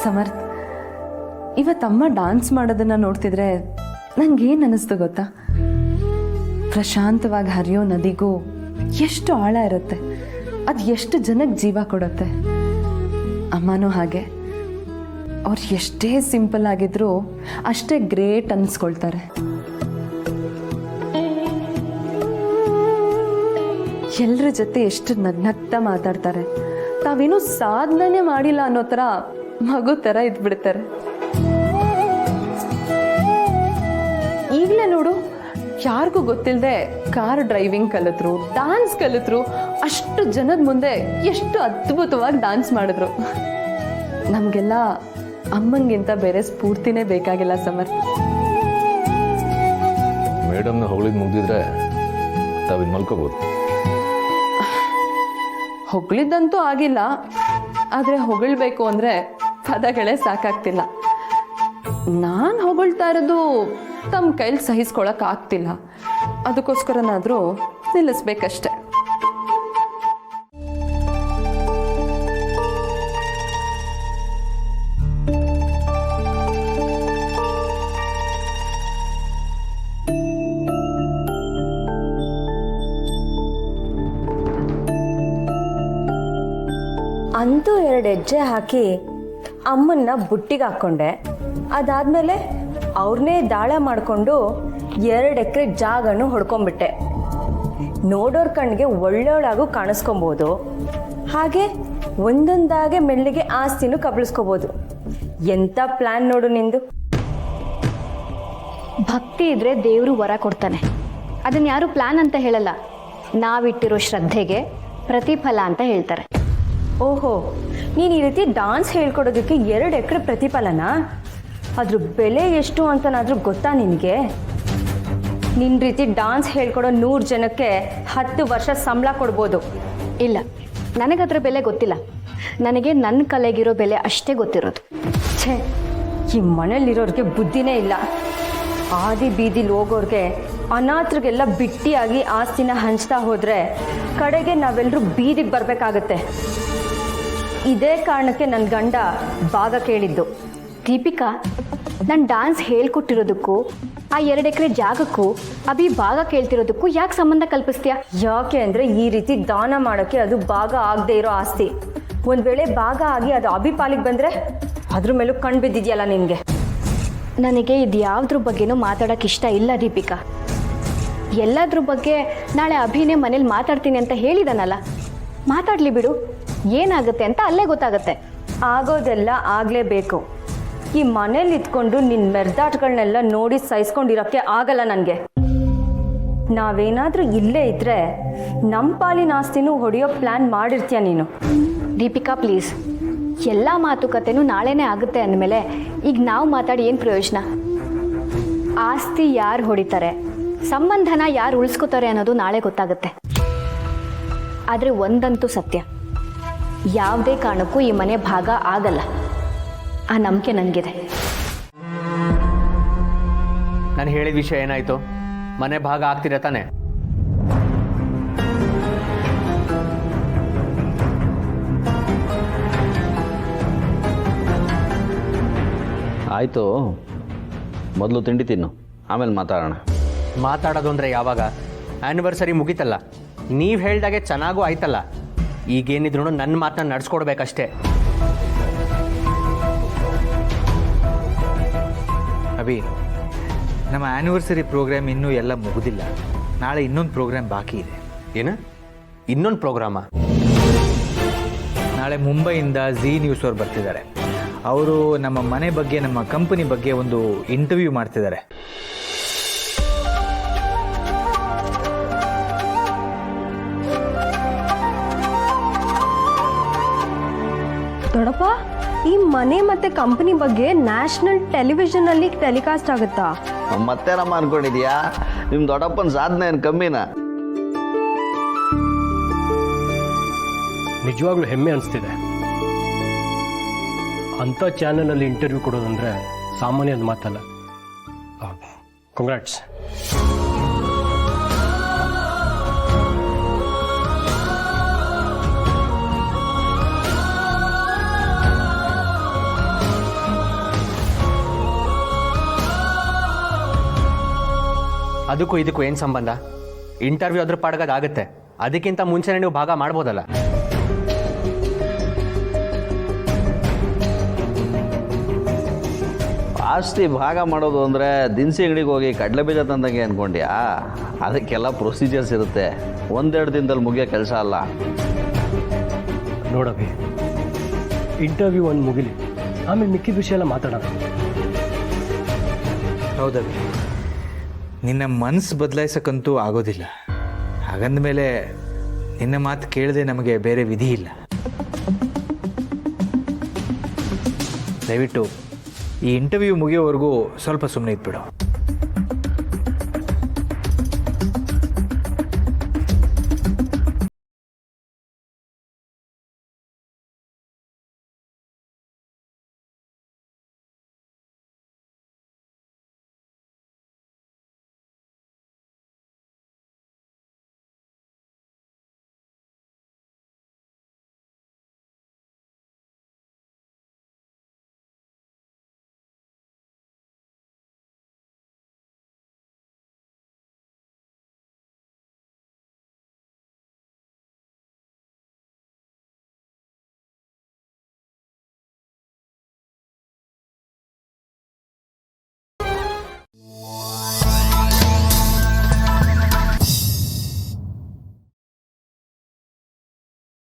Samarth, ಇವತ್ತಮ್ಮ dance ಮಾಡೋದನ್ನ ನೋಡ್ತಿದ್ರೆ ನಂಗೇನು ಅನ್ನಿಸ್ತು ಗೊತ್ತಾ? ಪ್ರಶಾಂತವಾಗಿ ಹರಿಯೋ ನದಿಗೂ ಎಷ್ಟು ಆಳ ಇರುತ್ತೆ, ಅದು ಎಷ್ಟು ಜನಕ್ಕೆ ಜೀವ ಕೊಡುತ್ತೆ. ಅಮ್ಮನೂ ಹಾಗೆ. ಅವ್ರು ಎಷ್ಟೇ ಸಿಂಪಲ್ ಆಗಿದ್ರು ಅಷ್ಟೇ ಗ್ರೇಟ್ ಅನ್ನಿಸ್ಕೊಳ್ತಾರೆ. ಎಲ್ಲರ ಜೊತೆ ಎಷ್ಟು ನಗ್ನಗ್ತಾ ಮಾತಾಡ್ತಾರೆ. ತಾವೇನೂ ಸಾಧನೆ ಮಾಡಿಲ್ಲ ಅನ್ನೋ ಥರ ಮಗು ಥರ ಇದ್ಬಿಡ್ತಾರೆ. ಈಗಲೇ ನೋಡು, ಯಾರಿಗೂ ಗೊತ್ತಿಲ್ಲದೆ ಕಾರ್ ಡ್ರೈವಿಂಗ್ ಕಲಿತ್ರು, ಡಾನ್ಸ್ ಕಲಿತ್ರು, ಅಷ್ಟು ಜನದ ಮುಂದೆ ಎಷ್ಟು ಅದ್ಭುತವಾಗಿ ಡಾನ್ಸ್ ಮಾಡಿದ್ರು. ನಮಗೆಲ್ಲ ಅಮ್ಮಂಗಿಂತ ಬೇರೆ ಸ್ಫೂರ್ತಿನೇ ಬೇಕಾಗಿಲ್ಲ ಸಮರ್ಥ್. ಮೇಡಮ್ನ ಹೊಗಳಿದ್ ಮುಗ್ದಿದ್ರೆ ತಾವಿನ್ ಮಲ್ಕೋಬೋದು. ಹೊಗಳಿದ್ದಂತೂ ಆಗಿಲ್ಲ, ಆದರೆ ಹೊಗಳ್ಬೇಕು ಅಂದರೆ ಪದಗಳೇ ಸಾಕಾಗ್ತಿಲ್ಲ. ನಾನು ಹೊಗಳ್ತಾ ಇರೋದು ತಮ್ಮ ಕೈಲಿ ಸಹಿಸ್ಕೊಳಕ್ ಆಗ್ತಿಲ್ಲ. ಅದಕ್ಕೋಸ್ಕರನಾದರೂ ನಿಲ್ಲಿಸ್ಬೇಕಷ್ಟೆ. ಅಂತೂ 2 ಹೆಜ್ಜೆ ಹಾಕಿ ಅಮ್ಮನ್ನ ಬುಟ್ಟಿಗೆ ಹಾಕ್ಕೊಂಡೆ. ಅದಾದಮೇಲೆ ಅವ್ರನ್ನೇ ದಾಳ ಮಾಡಿಕೊಂಡು 2 ಎಕರೆ ಜಾಗನೂ ಹೊಡ್ಕೊಂಡ್ಬಿಟ್ಟೆ. ನೋಡೋರ್ ಕಣ್ಣಿಗೆ ಒಳ್ಳೊಳಾಗೂ ಕಾಣಿಸ್ಕೊಬೋದು, ಹಾಗೆ ಒಂದೊಂದಾಗೆ ಮೆಲ್ಲಿಗೆ ಆಸ್ತಿನೂ ಕಬಳಿಸ್ಕೋಬೋದು. ಎಂಥ ಪ್ಲ್ಯಾನ್ ನೋಡು ನಿಂದು. ಭಕ್ತಿ ಇದ್ರೆ ದೇವರು ವರ ಕೊಡ್ತಾನೆ. ಅದನ್ನ ಯಾರು ಪ್ಲಾನ್ ಅಂತ ಹೇಳಲ್ಲ, ನಾವಿಟ್ಟಿರೋ ಶ್ರದ್ಧೆಗೆ ಪ್ರತಿಫಲ ಅಂತ ಹೇಳ್ತಾರೆ. ಓಹೋ, ನೀನು ಈ ರೀತಿ ಡಾನ್ಸ್ ಹೇಳ್ಕೊಡೋದಕ್ಕೆ 2 ಎಕರೆ ಪ್ರತಿಫಲನಾ? ಅದ್ರ ಬೆಲೆ ಎಷ್ಟು ಅಂತನಾದ್ರೂ ಗೊತ್ತಾ ನಿನಗೆ? ನಿನ್ನ ರೀತಿ ಡಾನ್ಸ್ ಹೇಳ್ಕೊಡೋ 100 ಜನಕ್ಕೆ 10 ವರ್ಷ ಸಂಬಳ ಕೊಡ್ಬೋದು. ಇಲ್ಲ, ನನಗದ್ರ ಬೆಲೆ ಗೊತ್ತಿಲ್ಲ. ನನಗೆ ನನ್ನ ಕಲೆಗಿರೋ ಬೆಲೆ ಅಷ್ಟೇ ಗೊತ್ತಿರೋದು. ಛೇ, ಈ ಮನೇಲಿರೋರಿಗೆ ಬುದ್ಧಿನೇ ಇಲ್ಲ. ಆದಿ ಬೀದಿಲಿ ಹೋಗೋರಿಗೆ, ಅನಾಥರಿಗೆಲ್ಲ ಬಿಟ್ಟಿಯಾಗಿ ಆಸ್ತಿನ ಹಂಚ್ತಾ ಹೋದರೆ ಕಡೆಗೆ ನಾವೆಲ್ಲರೂ ಬೀದಿಗೆ ಬರಬೇಕಾಗತ್ತೆ. ಇದೇ ಕಾರಣಕ್ಕೆ ನನ್ನ ಗಂಡ ಭಾಗ ಕೇಳಿದ್ದು. ದೀಪಿಕಾ, ನಾನು ಡಾನ್ಸ್ ಹೇಳ್ಕೊಟ್ಟಿರೋದಕ್ಕೂ ಆ 2 ಎಕರೆ ಜಾಗಕ್ಕೂ ಅಭಿ ಭಾಗ ಕೇಳ್ತಿರೋದಕ್ಕೂ ಯಾಕೆ ಸಂಬಂಧ ಕಲ್ಪಿಸ್ತೀಯಾ? ಯಾಕೆ ಅಂದರೆ ಈ ರೀತಿ ದಾನ ಮಾಡೋಕ್ಕೆ ಅದು ಭಾಗ ಆಗದೆ ಇರೋ ಆಸ್ತಿ. ಒಂದು ವೇಳೆ ಭಾಗ ಆಗಿ ಅದು ಅಭಿ ಪಾಲಿಗೆ ಬಂದರೆ ಅದ್ರ ಮೇಲೂ ಕಣ್ಣು ಬಿದ್ದಿದೆಯಲ್ಲ ನಿನಗೆ. ನನಗೆ ಇದು ಯಾವುದ್ರ ಬಗ್ಗೆನೂ ಮಾತಾಡೋಕ್ಕೆ ಇಷ್ಟ ಇಲ್ಲ ದೀಪಿಕಾ. ಎಲ್ಲದ್ರ ಬಗ್ಗೆ ನಾಳೆ ಅಭಿನೇ ಮನೇಲಿ ಮಾತಾಡ್ತೀನಿ ಅಂತ ಹೇಳಿದಾನಲ್ಲ, ಮಾತಾಡಲಿ ಬಿಡು. ಏನಾಗುತ್ತೆ ಅಂತ ಅಲ್ಲೇ ಗೊತ್ತಾಗುತ್ತೆ. ಆಗೋದೆಲ್ಲ ಆಗಲೇಬೇಕು. ಈ ಮನೇಲಿ ಇದ್ಕೊಂಡು ನಿನ್ನ ಮೆರ್ದಾಟಗಳನ್ನೆಲ್ಲ ನೋಡಿ ಸಹಿಸ್ಕೊಂಡಿರೋಕ್ಕೆ ಆಗಲ್ಲ ನನಗೆ. ನಾವೇನಾದರೂ ಇಲ್ಲೇ ಇದ್ದರೆ ನಮ್ಮ ಪಾಲಿನ ಆಸ್ತಿನೂ ಹೊಡೆಯೋ ಪ್ಲ್ಯಾನ್ ಮಾಡಿರ್ತೀಯ ನೀನು. ದೀಪಿಕಾ ಪ್ಲೀಸ್, ಎಲ್ಲ ಮಾತುಕತೆನೂ ನಾಳೆನೇ ಆಗುತ್ತೆ ಅಂದಮೇಲೆ ಈಗ ನಾವು ಮಾತಾಡಿ ಏನು ಪ್ರಯೋಜನ? ಆಸ್ತಿ ಯಾರು ಹೊಡಿತಾರೆ, ಸಂಬಂಧನ ಯಾರು ಉಳಿಸ್ಕೋತಾರೆ ಅನ್ನೋದು ನಾಳೆ ಗೊತ್ತಾಗುತ್ತೆ. ಆದರೆ ಒಂದಂತೂ ಸತ್ಯ, ಯಾವುದೇ ಕಾರಣಕ್ಕೂ ಈ ಮನೆ ಭಾಗ ಆಗಲ್ಲ. ಆ ನಂಬಿಕೆ ನನಗಿದೆ. ನಾನು ಹೇಳಿದ ವಿಷಯ ಏನಾಯ್ತು? ಮನೆ ಭಾಗ ಆಗ್ತಿರ ತಾನೆ? ಆಯಿತು, ಮೊದಲು ತಿಂಡಿ ತಿನ್ನು, ಆಮೇಲೆ ಮಾತಾಡೋಣ. ಮಾತಾಡೋದು ಅಂದರೆ ಯಾವಾಗ? ಆ್ಯನಿವರ್ಸರಿ ಮುಗೀತಲ್ಲ, ನೀವು ಹೇಳ್ದಾಗೆ ಚೆನ್ನಾಗೂ ಆಯ್ತಲ್ಲ. ಈಗೇನಿದ್ರು ನನ್ನ ಮಾತನ್ನ ನಡೆಸ್ಕೊಡ್ಬೇಕಷ್ಟೇ. ಅಭಿ, ನಮ್ಮ ಆ್ಯನಿವರ್ಸರಿ ಪ್ರೋಗ್ರಾಮ್ ಇನ್ನೂ ಎಲ್ಲ ಮುಗಿದಿಲ್ಲ. ನಾಳೆ ಇನ್ನೊಂದು ಪ್ರೋಗ್ರಾಮ್ ಬಾಕಿ ಇದೆ. ಏನು? ಇನ್ನೊಂದು ಪ್ರೋಗ್ರಾಮಾ? ನಾಳೆ ಮುಂಬೈಯಿಂದ ಝೀ ನ್ಯೂಸ್ ಅವ್ರು ಬರ್ತಿದ್ದಾರೆ. ಅವರು ನಮ್ಮ ಮನೆ ಬಗ್ಗೆ, ನಮ್ಮ ಕಂಪನಿ ಬಗ್ಗೆ ಒಂದು ಇಂಟರ್ವ್ಯೂ ಮಾಡ್ತಿದ್ದಾರೆ. ದೊಡ್ಡಪ್ಪ, ಈ ಮನೆ ಮತ್ತೆ ಕಂಪನಿ ಬಗ್ಗೆ ನ್ಯಾಷನಲ್ ಟೆಲಿವಿಷನ್ ಅಲ್ಲಿ ಟೆಲಿಕಾಸ್ಟ್ ಆಗುತ್ತಾ? ಮತ್ತೇನಮ್ಮ ಅನ್ಕೊಂಡಿದ್ಯಾ? ನಿಮ್ಮ ದೊಡ್ಡಪ್ಪನ ಸಾಧನೆ ಏನು ಕಮ್ಮಿನಾ? ನಿಜವಾಗ್ಲೂ ಹೆಮ್ಮೆ ಅನಿಸ್ತಿದೆ. ಅಂಥ ಚಾನಲಲ್ಲಿ ಇಂಟರ್ವ್ಯೂ ಕೊಡೋದಂದ್ರೆ ಸಾಮಾನ್ಯದ ಮಾತಲ್ಲ. ಕಂಗ್ರಾಟ್ಸ್. ಅದಕ್ಕೂ ಇದಕ್ಕೂ ಏನು ಸಂಬಂಧ? ಇಂಟರ್ವ್ಯೂ ಅದ್ರ ಪಾಡ್ಗದಾಗುತ್ತೆ, ಅದಕ್ಕಿಂತ ಮುಂಚೆನೇ ನೀವು ಭಾಗ ಮಾಡ್ಬೋದಲ್ಲ. ಆಸ್ತಿ ಭಾಗ ಮಾಡೋದು ಅಂದರೆ ದಿನಸಿ ಅಂಗಡಿಗೆ ಹೋಗಿ ಕಡಲೆ ಬೀಜ ತಂದಂಗೆ ಅಂದ್ಕೊಂಡ್ಯಾ? ಅದಕ್ಕೆಲ್ಲ ಪ್ರೊಸೀಜರ್ಸ್ ಇರುತ್ತೆ, ಒಂದೆರಡು ದಿನದಲ್ಲಿ ಮುಗಿಯೋ ಕೆಲಸ ಅಲ್ಲ. ನೋಡವಿ, ಇಂಟರ್ವ್ಯೂ ಒಂದು ಮುಗಿಲಿ, ಆಮೇಲೆ ಮಿಕ್ಕಿದ ವಿಷಯ ಎಲ್ಲ ಮಾತಾಡೋಣ. ಹೌದವಿ, ನಿನ್ನ ಮನಸ್ಸು ಬದಲಾಯಿಸಕ್ಕಂತೂ ಆಗೋದಿಲ್ಲ. ಹಾಗಂದಮೇಲೆ ನಿನ್ನ ಮಾತು ಕೇಳದೆ ನಮಗೆ ಬೇರೆ ವಿಧಿ ಇಲ್ಲ. ದಯವಿಟ್ಟು ಈ ಇಂಟರ್ವ್ಯೂ ಮುಗಿಯೋವರೆಗೂ ಸ್ವಲ್ಪ ಸುಮ್ಮನೆ ಇದ್ಬಿಡು.